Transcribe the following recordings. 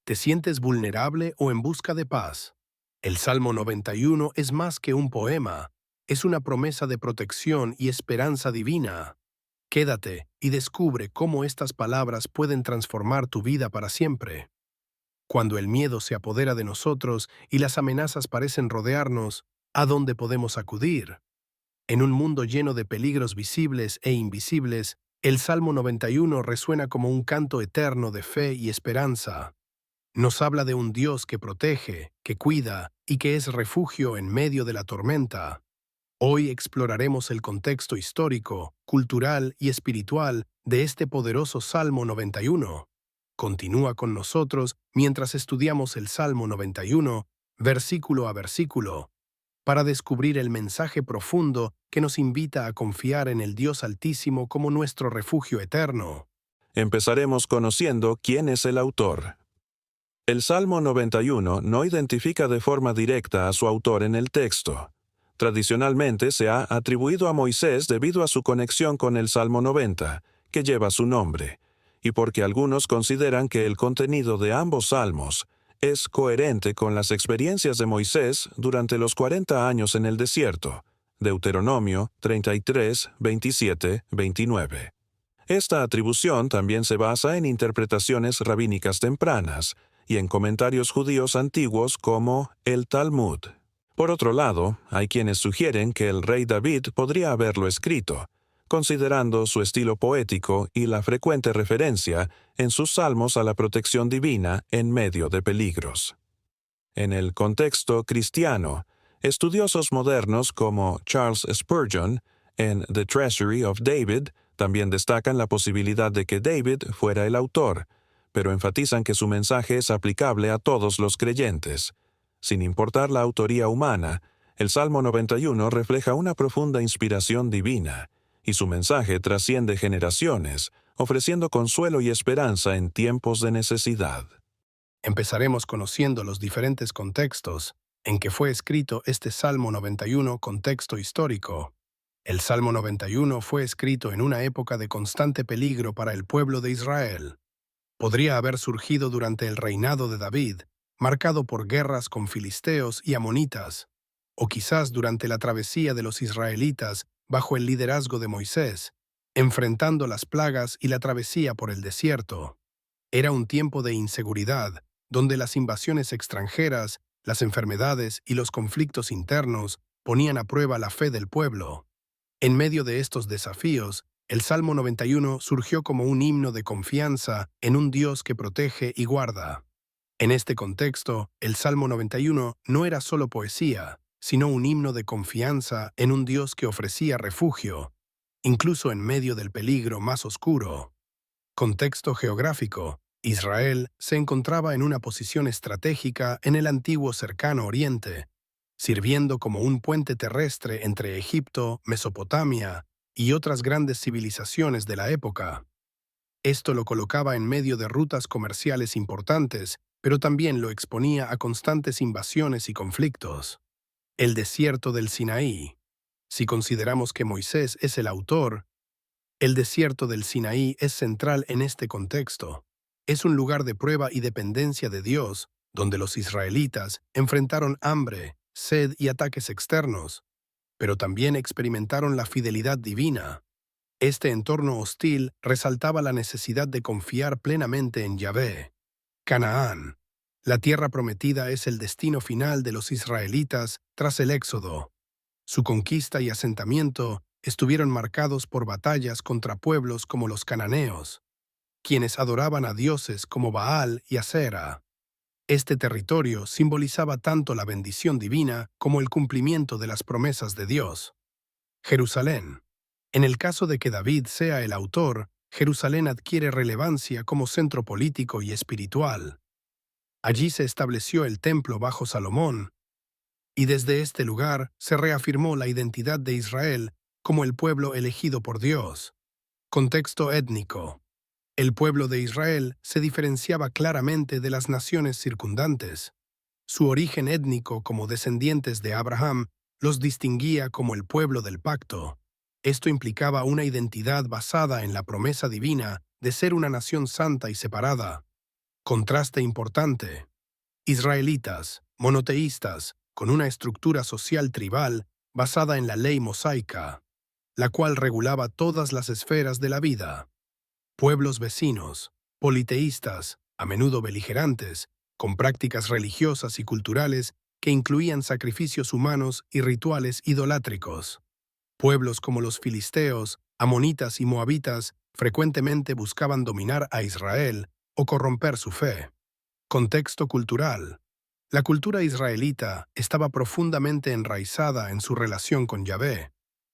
¿Te sientes vulnerable o en busca de paz? El Salmo 91 es más que un poema, es una promesa de protección y esperanza divina. Quédate y descubre cómo estas palabras pueden transformar tu vida para siempre. Cuando el miedo se apodera de nosotros y las amenazas parecen rodearnos, ¿a dónde podemos acudir? En un mundo lleno de peligros visibles e invisibles, el Salmo 91 resuena como un canto eterno de fe y esperanza. Nos habla de un Dios que protege, que cuida y que es refugio en medio de la tormenta. Hoy exploraremos el contexto histórico, cultural y espiritual de este poderoso Salmo 91. Continúa con nosotros mientras estudiamos el Salmo 91, versículo a versículo, para descubrir el mensaje profundo que nos invita a confiar en el Dios Altísimo como nuestro refugio eterno. Empezaremos conociendo quién es el autor. El Salmo 91 no identifica de forma directa a su autor en el texto. Tradicionalmente se ha atribuido a Moisés debido a su conexión con el Salmo 90, que lleva su nombre, y porque algunos consideran que el contenido de ambos salmos es coherente con las experiencias de Moisés durante los 40 años en el desierto. Deuteronomio 33, 27, 29. Esta atribución también se basa en interpretaciones rabínicas tempranas y en comentarios judíos antiguos como el Talmud. Por otro lado, hay quienes sugieren que el rey David podría haberlo escrito, considerando su estilo poético y la frecuente referencia en sus salmos a la protección divina en medio de peligros. En el contexto cristiano, estudiosos modernos como Charles Spurgeon, en The Treasury of David, también destacan la posibilidad de que David fuera el autor, pero enfatizan que su mensaje es aplicable a todos los creyentes. Sin importar la autoría humana, el Salmo 91 refleja una profunda inspiración divina, y su mensaje trasciende generaciones, ofreciendo consuelo y esperanza en tiempos de necesidad. Empezaremos conociendo los diferentes contextos en que fue escrito este Salmo 91, contexto histórico. El Salmo 91 fue escrito en una época de constante peligro para el pueblo de Israel. Podría haber surgido durante el reinado de David, marcado por guerras con filisteos y amonitas, o quizás durante la travesía de los israelitas bajo el liderazgo de Moisés, enfrentando las plagas y la travesía por el desierto. Era un tiempo de inseguridad, donde las invasiones extranjeras, las enfermedades y los conflictos internos ponían a prueba la fe del pueblo. En medio de estos desafíos, el Salmo 91 surgió como un himno de confianza en un Dios que protege y guarda. En este contexto, el Salmo 91 no era solo poesía, sino un himno de confianza en un Dios que ofrecía refugio, incluso en medio del peligro más oscuro. Contexto geográfico. Israel se encontraba en una posición estratégica en el antiguo Cercano Oriente, sirviendo como un puente terrestre entre Egipto, Mesopotamia y otras grandes civilizaciones de la época. Esto lo colocaba en medio de rutas comerciales importantes, pero también lo exponía a constantes invasiones y conflictos. El desierto del Sinaí. Si consideramos que Moisés es el autor, el desierto del Sinaí es central en este contexto. Es un lugar de prueba y dependencia de Dios, donde los israelitas enfrentaron hambre, sed y ataques externos, pero también experimentaron la fidelidad divina. Este entorno hostil resaltaba la necesidad de confiar plenamente en Yahvé. Canaán. La tierra prometida es el destino final de los israelitas tras el Éxodo. Su conquista y asentamiento estuvieron marcados por batallas contra pueblos como los cananeos, quienes adoraban a dioses como Baal y Asera. Este territorio simbolizaba tanto la bendición divina como el cumplimiento de las promesas de Dios. Jerusalén. En el caso de que David sea el autor, Jerusalén adquiere relevancia como centro político y espiritual. Allí se estableció el templo bajo Salomón, y desde este lugar se reafirmó la identidad de Israel como el pueblo elegido por Dios. Contexto étnico. El pueblo de Israel se diferenciaba claramente de las naciones circundantes. Su origen étnico como descendientes de Abraham los distinguía como el pueblo del pacto. Esto implicaba una identidad basada en la promesa divina de ser una nación santa y separada. Contraste importante. Israelitas, monoteístas, con una estructura social tribal basada en la ley mosaica, la cual regulaba todas las esferas de la vida. Pueblos vecinos, politeístas, a menudo beligerantes, con prácticas religiosas y culturales que incluían sacrificios humanos y rituales idolátricos. Pueblos como los filisteos, amonitas y moabitas frecuentemente buscaban dominar a Israel o corromper su fe. Contexto cultural. La cultura israelita estaba profundamente enraizada en su relación con Yahvé.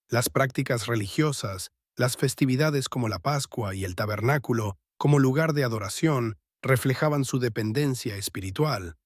Las prácticas religiosas, las festividades como la Pascua y el Tabernáculo como lugar de adoración reflejaban su dependencia espiritual.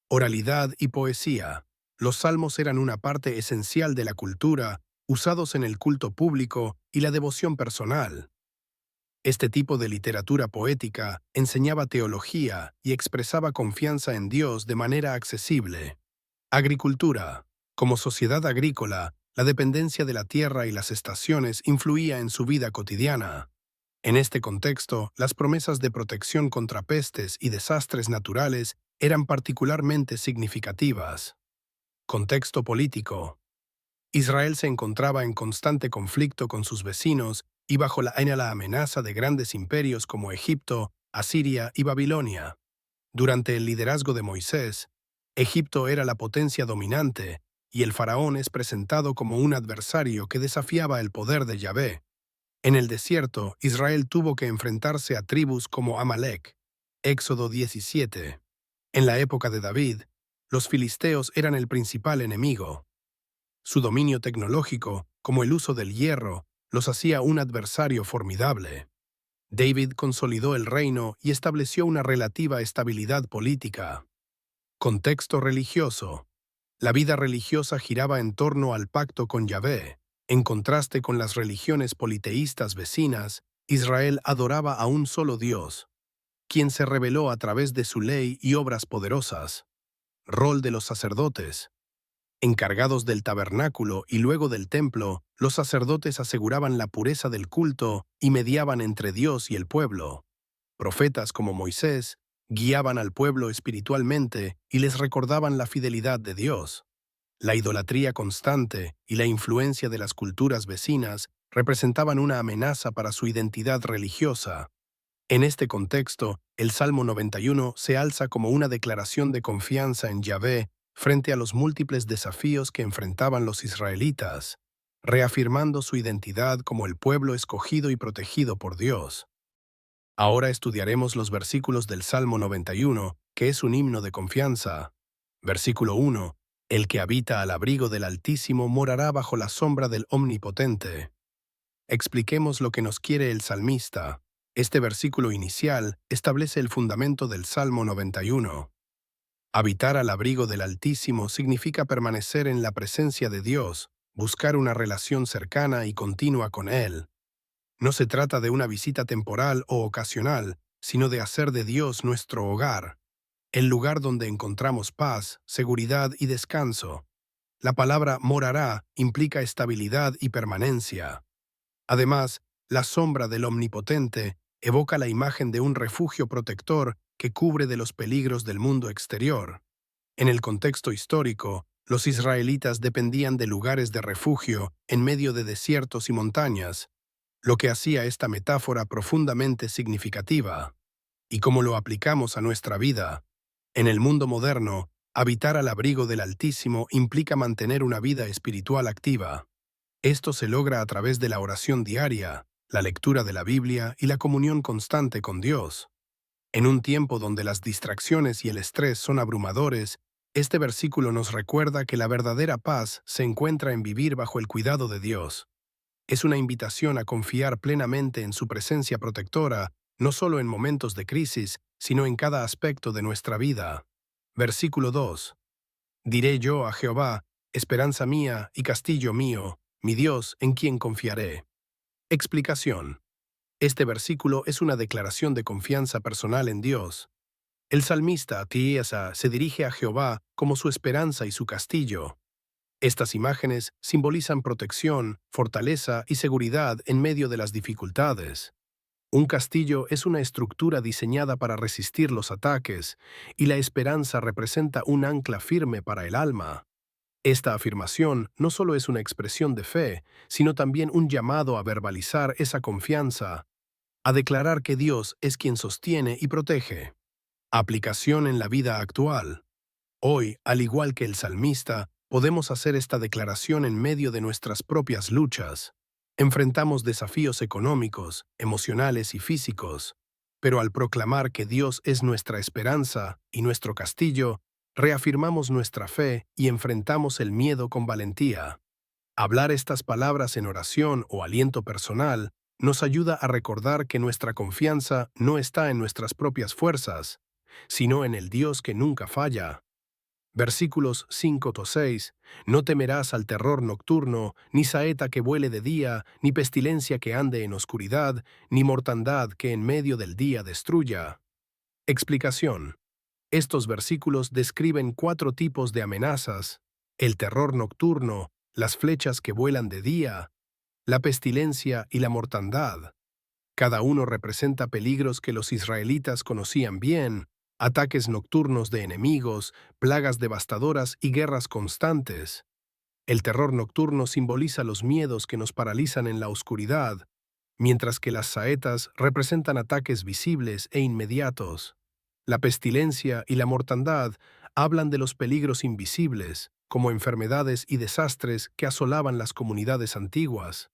Oralidad y poesía. Los salmos eran una parte esencial de la cultura, usados en el culto público y la devoción personal. Este tipo de literatura poética enseñaba teología y expresaba confianza en Dios de manera accesible. Agricultura. Como sociedad agrícola, la dependencia de la tierra y las estaciones influía en su vida cotidiana. En este contexto, las promesas de protección contra pestes y desastres naturales eran particularmente significativas. Contexto político. Israel se encontraba en constante conflicto con sus vecinos y bajo la amenaza de grandes imperios como Egipto, Asiria y Babilonia. Durante el liderazgo de Moisés, Egipto era la potencia dominante y el faraón es presentado como un adversario que desafiaba el poder de Yahvé. En el desierto, Israel tuvo que enfrentarse a tribus como Amalek. Éxodo 17. En la época de David, los filisteos eran el principal enemigo. Su dominio tecnológico, como el uso del hierro, los hacía un adversario formidable. David consolidó el reino y estableció una relativa estabilidad política. Contexto religioso. La vida religiosa giraba en torno al pacto con Yahvé. En contraste con las religiones politeístas vecinas, Israel adoraba a un solo Dios, quien se reveló a través de su ley y obras poderosas. Rol de los sacerdotes. Encargados del tabernáculo y luego del templo, los sacerdotes aseguraban la pureza del culto y mediaban entre Dios y el pueblo. Profetas como Moisés guiaban al pueblo espiritualmente y les recordaban la fidelidad de Dios. La idolatría constante y la influencia de las culturas vecinas representaban una amenaza para su identidad religiosa. En este contexto, el Salmo 91 se alza como una declaración de confianza en Yahvé frente a los múltiples desafíos que enfrentaban los israelitas, reafirmando su identidad como el pueblo escogido y protegido por Dios. Ahora estudiaremos los versículos del Salmo 91, que es un himno de confianza. Versículo 1. El que habita al abrigo del Altísimo morará bajo la sombra del Omnipotente. Expliquemos lo que nos quiere el salmista. Este versículo inicial establece el fundamento del Salmo 91. Habitar al abrigo del Altísimo significa permanecer en la presencia de Dios, buscar una relación cercana y continua con Él. No se trata de una visita temporal o ocasional, sino de hacer de Dios nuestro hogar, el lugar donde encontramos paz, seguridad y descanso. La palabra morará implica estabilidad y permanencia. Además, la sombra del Omnipotente evoca la imagen de un refugio protector que cubre de los peligros del mundo exterior. En el contexto histórico, los israelitas dependían de lugares de refugio en medio de desiertos y montañas, lo que hacía esta metáfora profundamente significativa. ¿Y cómo lo aplicamos a nuestra vida? En el mundo moderno, habitar al abrigo del Altísimo implica mantener una vida espiritual activa. Esto se logra a través de la oración diaria, la lectura de la Biblia y la comunión constante con Dios. En un tiempo donde las distracciones y el estrés son abrumadores, este versículo nos recuerda que la verdadera paz se encuentra en vivir bajo el cuidado de Dios. Es una invitación a confiar plenamente en su presencia protectora, no solo en momentos de crisis, sino en cada aspecto de nuestra vida. Versículo 2. Diré yo a Jehová, esperanza mía y castillo mío, mi Dios en quien confiaré. Explicación. Este versículo es una declaración de confianza personal en Dios. El salmista Tiesa se dirige a Jehová como su esperanza y su castillo. Estas imágenes simbolizan protección, fortaleza y seguridad en medio de las dificultades. Un castillo es una estructura diseñada para resistir los ataques, y la esperanza representa un ancla firme para el alma. Esta afirmación no solo es una expresión de fe, sino también un llamado a verbalizar esa confianza, a declarar que Dios es quien sostiene y protege. Aplicación en la vida actual. Hoy, al igual que el salmista, podemos hacer esta declaración en medio de nuestras propias luchas. Enfrentamos desafíos económicos, emocionales y físicos, pero al proclamar que Dios es nuestra esperanza y nuestro castillo, reafirmamos nuestra fe y enfrentamos el miedo con valentía. Hablar estas palabras en oración o aliento personal nos ayuda a recordar que nuestra confianza no está en nuestras propias fuerzas, sino en el Dios que nunca falla. Versículos 5-6. No temerás al terror nocturno, ni saeta que vuele de día, ni pestilencia que ande en oscuridad, ni mortandad que en medio del día destruya. Explicación. Estos versículos describen 4 tipos de amenazas: el terror nocturno, las flechas que vuelan de día, la pestilencia y la mortandad. Cada uno representa peligros que los israelitas conocían bien: ataques nocturnos de enemigos, plagas devastadoras y guerras constantes. El terror nocturno simboliza los miedos que nos paralizan en la oscuridad, mientras que las saetas representan ataques visibles e inmediatos. La pestilencia y la mortandad hablan de los peligros invisibles, como enfermedades y desastres que asolaban las comunidades antiguas.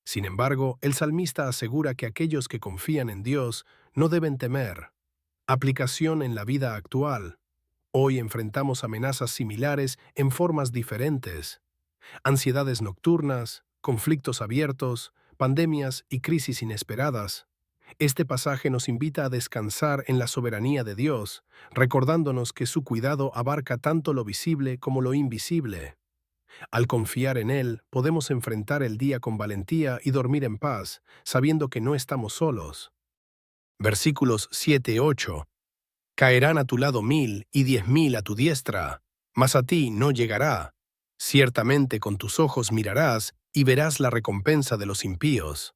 Sin embargo, el salmista asegura que aquellos que confían en Dios no deben temer. Aplicación en la vida actual. Hoy enfrentamos amenazas similares en formas diferentes: ansiedades nocturnas, conflictos abiertos, pandemias y crisis inesperadas. Este pasaje nos invita a descansar en la soberanía de Dios, recordándonos que su cuidado abarca tanto lo visible como lo invisible. Al confiar en Él, podemos enfrentar el día con valentía y dormir en paz, sabiendo que no estamos solos. Versículos 7-8. Caerán a tu lado 1000 y 10.000 a tu diestra, mas a ti no llegará. Ciertamente con tus ojos mirarás y verás la recompensa de los impíos.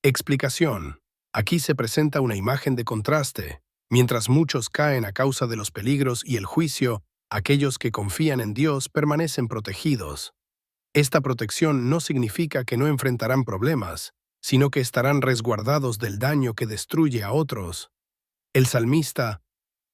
Explicación. Aquí se presenta una imagen de contraste. Mientras muchos caen a causa de los peligros y el juicio, aquellos que confían en Dios permanecen protegidos. Esta protección no significa que no enfrentarán problemas, sino que estarán resguardados del daño que destruye a otros. El salmista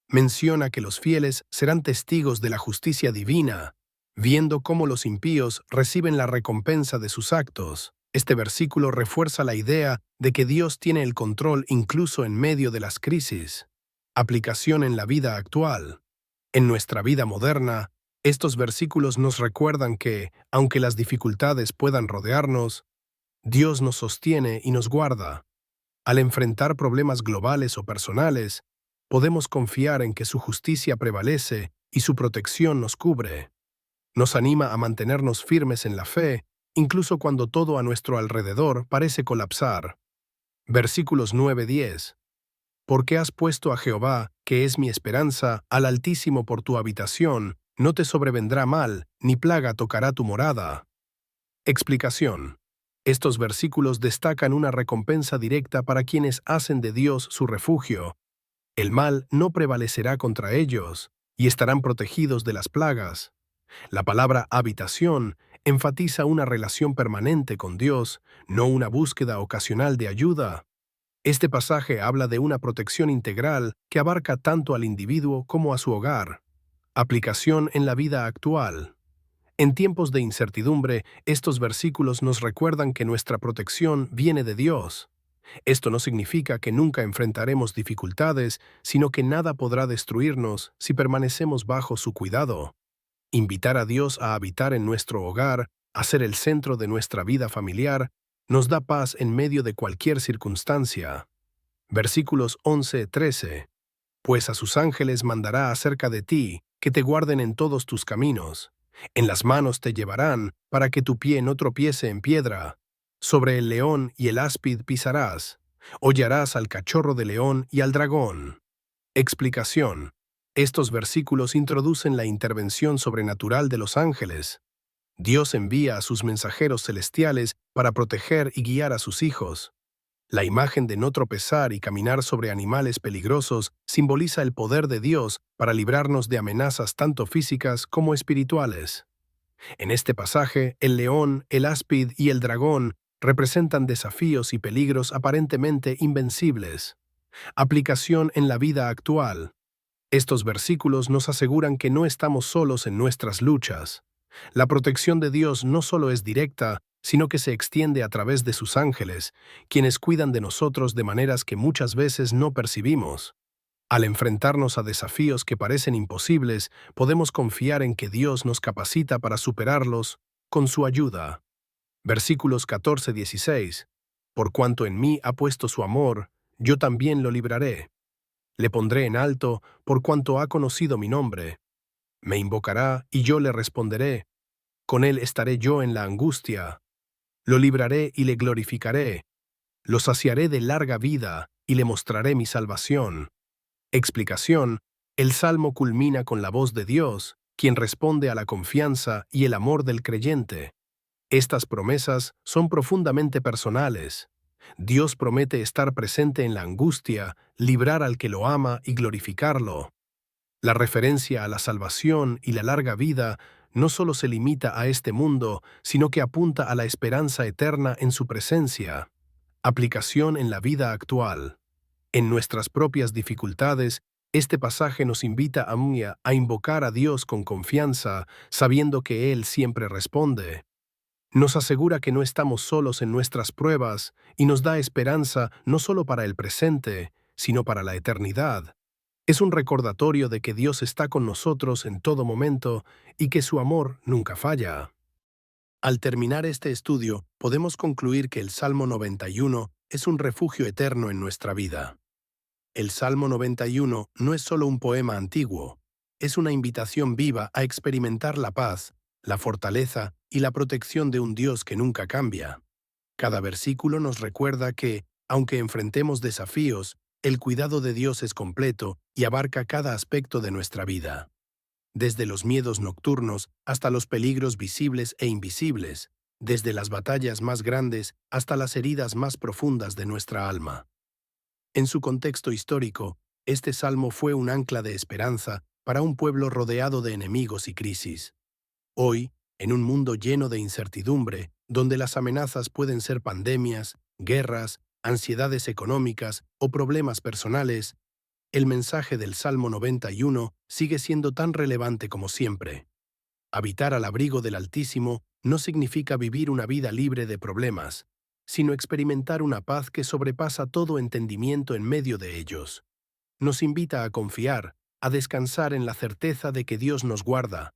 menciona que los fieles serán testigos de la justicia divina, viendo cómo los impíos reciben la recompensa de sus actos. Este versículo refuerza la idea de que Dios tiene el control incluso en medio de las crisis. Aplicación en la vida actual. En nuestra vida moderna, estos versículos nos recuerdan que, aunque las dificultades puedan rodearnos, Dios nos sostiene y nos guarda. Al enfrentar problemas globales o personales, podemos confiar en que su justicia prevalece y su protección nos cubre. Nos anima a mantenernos firmes en la fe, incluso cuando todo a nuestro alrededor parece colapsar. Versículos 9-10. Porque has puesto a Jehová, que es mi esperanza, al Altísimo por tu habitación, no te sobrevendrá mal, ni plaga tocará tu morada. Explicación. Estos versículos destacan una recompensa directa para quienes hacen de Dios su refugio. El mal no prevalecerá contra ellos, y estarán protegidos de las plagas. La palabra habitación enfatiza una relación permanente con Dios, no una búsqueda ocasional de ayuda. Este pasaje habla de una protección integral que abarca tanto al individuo como a su hogar. Aplicación en la vida actual. En tiempos de incertidumbre, estos versículos nos recuerdan que nuestra protección viene de Dios. Esto no significa que nunca enfrentaremos dificultades, sino que nada podrá destruirnos si permanecemos bajo su cuidado. Invitar a Dios a habitar en nuestro hogar, a ser el centro de nuestra vida familiar, nos da paz en medio de cualquier circunstancia. Versículos 11-13. Pues a sus ángeles mandará acerca de ti, que te guarden en todos tus caminos. En las manos te llevarán, para que tu pie no tropiece en piedra. Sobre el león y el áspid pisarás. Hollarás al cachorro de león y al dragón. Explicación. Estos versículos introducen la intervención sobrenatural de los ángeles. Dios envía a sus mensajeros celestiales para proteger y guiar a sus hijos. La imagen de no tropezar y caminar sobre animales peligrosos simboliza el poder de Dios para librarnos de amenazas tanto físicas como espirituales. En este pasaje, el león, el áspid y el dragón representan desafíos y peligros aparentemente invencibles. Aplicación en la vida actual. Estos versículos nos aseguran que no estamos solos en nuestras luchas. La protección de Dios no solo es directa, sino que se extiende a través de sus ángeles, quienes cuidan de nosotros de maneras que muchas veces no percibimos. Al enfrentarnos a desafíos que parecen imposibles, podemos confiar en que Dios nos capacita para superarlos con su ayuda. Versículos 14-16. Por cuanto en mí ha puesto su amor, yo también lo libraré. Le pondré en alto por cuanto ha conocido mi nombre. Me invocará y yo le responderé. Con él estaré yo en la angustia. Lo libraré y le glorificaré. Lo saciaré de larga vida y le mostraré mi salvación. Explicación. El Salmo culmina con la voz de Dios, quien responde a la confianza y el amor del creyente. Estas promesas son profundamente personales. Dios promete estar presente en la angustia, librar al que lo ama y glorificarlo. La referencia a la salvación y la larga vida no solo se limita a este mundo, sino que apunta a la esperanza eterna en su presencia. Aplicación en la vida actual. En nuestras propias dificultades, este pasaje nos invita a invocar a Dios con confianza, sabiendo que Él siempre responde. Nos asegura que no estamos solos en nuestras pruebas y nos da esperanza no solo para el presente, sino para la eternidad. Es un recordatorio de que Dios está con nosotros en todo momento y que su amor nunca falla. Al terminar este estudio, podemos concluir que el Salmo 91 es un refugio eterno en nuestra vida. El Salmo 91 no es solo un poema antiguo, es una invitación viva a experimentar la paz, la fortaleza y la protección de un Dios que nunca cambia. Cada versículo nos recuerda que, aunque enfrentemos desafíos, el cuidado de Dios es completo y abarca cada aspecto de nuestra vida. Desde los miedos nocturnos hasta los peligros visibles e invisibles, desde las batallas más grandes hasta las heridas más profundas de nuestra alma. En su contexto histórico, este salmo fue un ancla de esperanza para un pueblo rodeado de enemigos y crisis. Hoy, en un mundo lleno de incertidumbre, donde las amenazas pueden ser pandemias, guerras, ansiedades económicas o problemas personales, el mensaje del Salmo 91 sigue siendo tan relevante como siempre. Habitar al abrigo del Altísimo no significa vivir una vida libre de problemas, sino experimentar una paz que sobrepasa todo entendimiento en medio de ellos. Nos invita a confiar, a descansar en la certeza de que Dios nos guarda,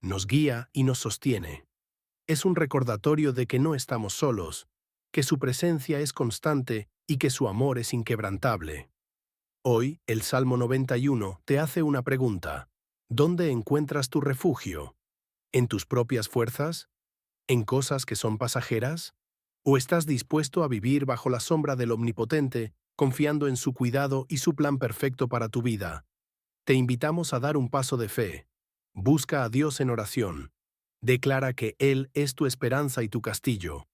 nos guía y nos sostiene. Es un recordatorio de que no estamos solos, que su presencia es constante y que su amor es inquebrantable. Hoy, el Salmo 91 te hace una pregunta. ¿Dónde encuentras tu refugio? ¿En tus propias fuerzas? ¿En cosas que son pasajeras? ¿O estás dispuesto a vivir bajo la sombra del Omnipotente, confiando en su cuidado y su plan perfecto para tu vida? Te invitamos a dar un paso de fe. Busca a Dios en oración. Declara que Él es tu esperanza y tu castillo.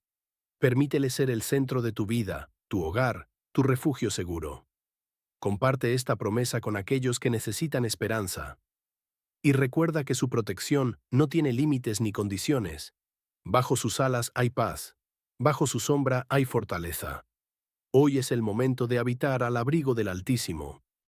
Permítele ser el centro de tu vida, tu hogar, tu refugio seguro. Comparte esta promesa con aquellos que necesitan esperanza. Y recuerda que su protección no tiene límites ni condiciones. Bajo sus alas hay paz. Bajo su sombra hay fortaleza. Hoy es el momento de habitar al abrigo del Altísimo.